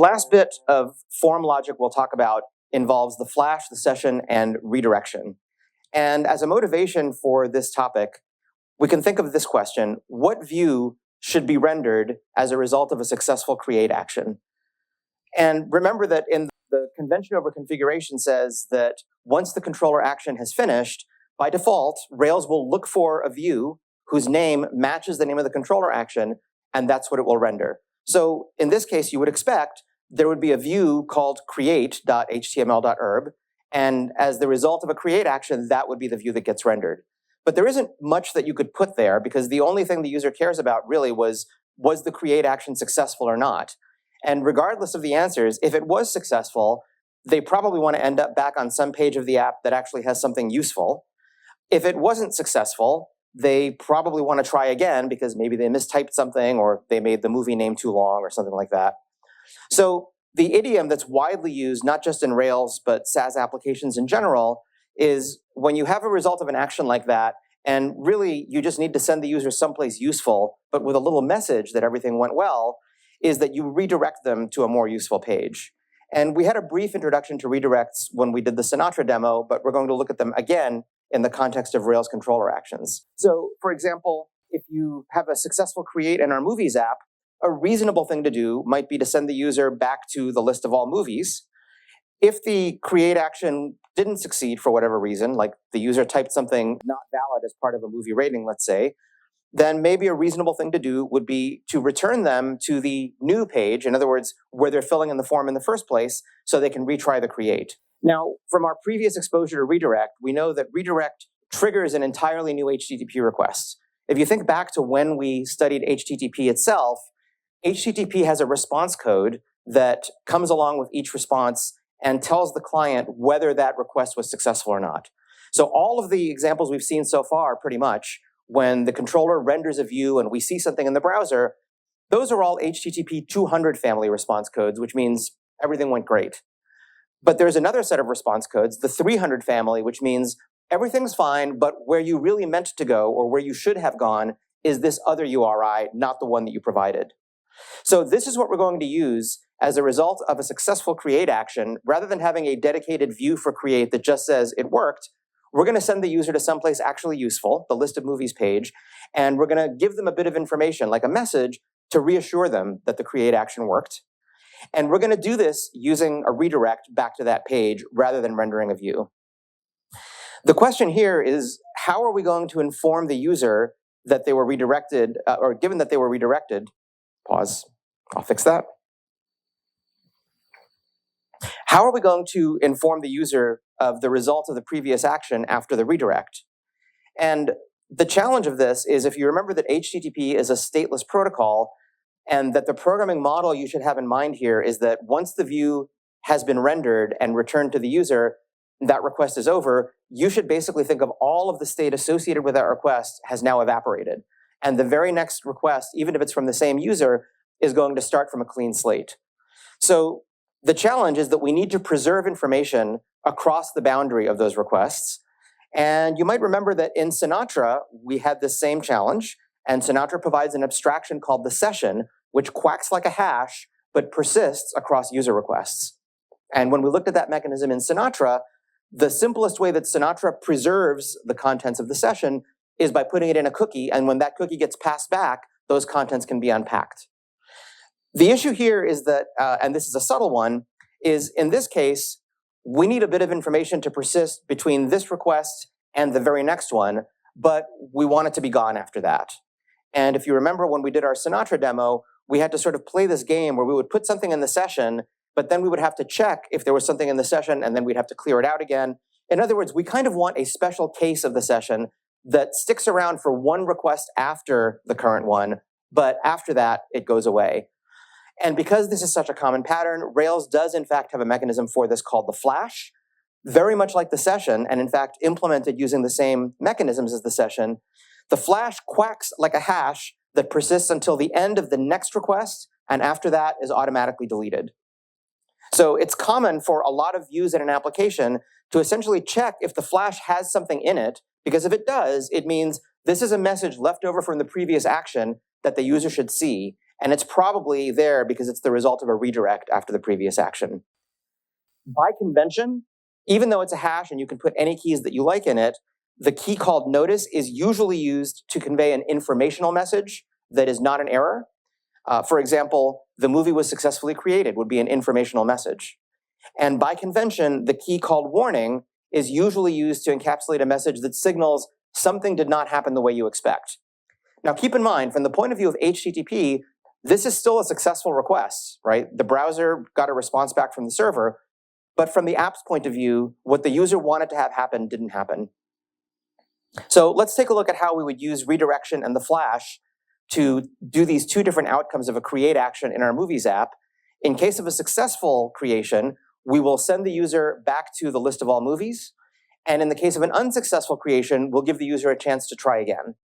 last bit of form logic we'll talk about involves the flash, the session, and redirection. And as a motivation for this topic, we can think of this question: what view should be rendered as a result of a successful create action? And remember that in the convention over configuration says that once the controller action has finished, by default, Rails will look for a view whose name matches the name of the controller action, and that's what it will render. So in this case, you would expect there would be a view called create.html.erb, and as the result of a create action, that would be the view that gets rendered. But there isn't much that you could put there, because the only thing the user cares about really was the create action successful or not? And regardless of the answers, if it was successful, they probably want to end up back on some page of the app that actually has something useful. If it wasn't successful, they probably want to try again because maybe they mistyped something or they made the movie name too long or something like that. So the idiom that's widely used, not just in Rails, but SaaS applications in general, is when you have a result of an action like that, and really you just need to send the user someplace useful, but with a little message that everything went well, is that you redirect them to a more useful page. And we had a brief introduction to redirects when we did the Sinatra demo, but we're going to look at them again in the context of Rails controller actions. So, for example, if you have a successful create in our movies app, a reasonable thing to do might be to send the user back to the list of all movies. If the create action didn't succeed for whatever reason, like the user typed something not valid as part of a movie rating, let's say, then maybe a reasonable thing to do would be to return them to the new page, in other words, where they're filling in the form in the first place, so they can retry the create. Now, from our previous exposure to redirect, we know that redirect triggers an entirely new HTTP request. If you think back to when we studied HTTP itself, HTTP has a response code that comes along with each response and tells the client whether that request was successful or not. So all of the examples we've seen so far, pretty much, when the controller renders a view and we see something in the browser, those are all HTTP 200 family response codes, which means everything went great. But there's another set of response codes, the 300 family, which means everything's fine, but where you really meant to go or where you should have gone is this other URI, not the one that you provided. So this is what we're going to use as a result of a successful create action. Rather than having a dedicated view for create that just says it worked, we're going to send the user to someplace actually useful, the list of movies page, and we're going to give them a bit of information, like a message, to reassure them that the create action worked. And we're going to do this using a redirect back to that page rather than rendering a view. The question here is, how are we going to inform the user that they were redirected, or given that they were redirected? Pause. I'll fix that. How are we going to inform the user of the result of the previous action after the redirect? And the challenge of this is, if you remember that HTTP is a stateless protocol, and that the programming model you should have in mind here is that once the view has been rendered and returned to the user, that request is over, you should basically think of all of the state associated with that request has now evaporated. And the very next request, even if it's from the same user, is going to start from a clean slate. So the challenge is that we need to preserve information across the boundary of those requests. And you might remember that in Sinatra, we had this same challenge. And Sinatra provides an abstraction called the session, which quacks like a hash, but persists across user requests. And when we looked at that mechanism in Sinatra, the simplest way that Sinatra preserves the contents of the session is by putting it in a cookie. And when that cookie gets passed back, those contents can be unpacked. The issue here is that, and this is a subtle one, is in this case, we need a bit of information to persist between this request and the very next one, but we want it to be gone after that. And if you remember when we did our Sinatra demo, we had to sort of play this game where we would put something in the session, but then we would have to check if there was something in the session, and then we'd have to clear it out again. In other words, we kind of want a special case of the session that sticks around for one request after the current one, but after that, it goes away. And because this is such a common pattern, Rails does in fact have a mechanism for this called the flash, very much like the session, and in fact implemented using the same mechanisms as the session. The flash quacks like a hash that persists until the end of the next request, and after that is automatically deleted. So it's common for a lot of views in an application to essentially check if the flash has something in it, because if it does, it means this is a message left over from the previous action that the user should see, and it's probably there because it's the result of a redirect after the previous action. By convention, even though it's a hash and you can put any keys that you like in it, the key called notice is usually used to convey an informational message that is not an error. For example, the movie was successfully created would be an informational message. And by convention, the key called warning is usually used to encapsulate a message that signals something did not happen the way you expect. Now, keep in mind, from the point of view of HTTP, this is still a successful request, right? The browser got a response back from the server, but from the app's point of view, what the user wanted to have happen didn't happen. So let's take a look at how we would use redirection and the flash to do these two different outcomes of a create action in our Movies app. In case of a successful creation, we will send the user back to the list of all movies. And in the case of an unsuccessful creation, we'll give the user a chance to try again.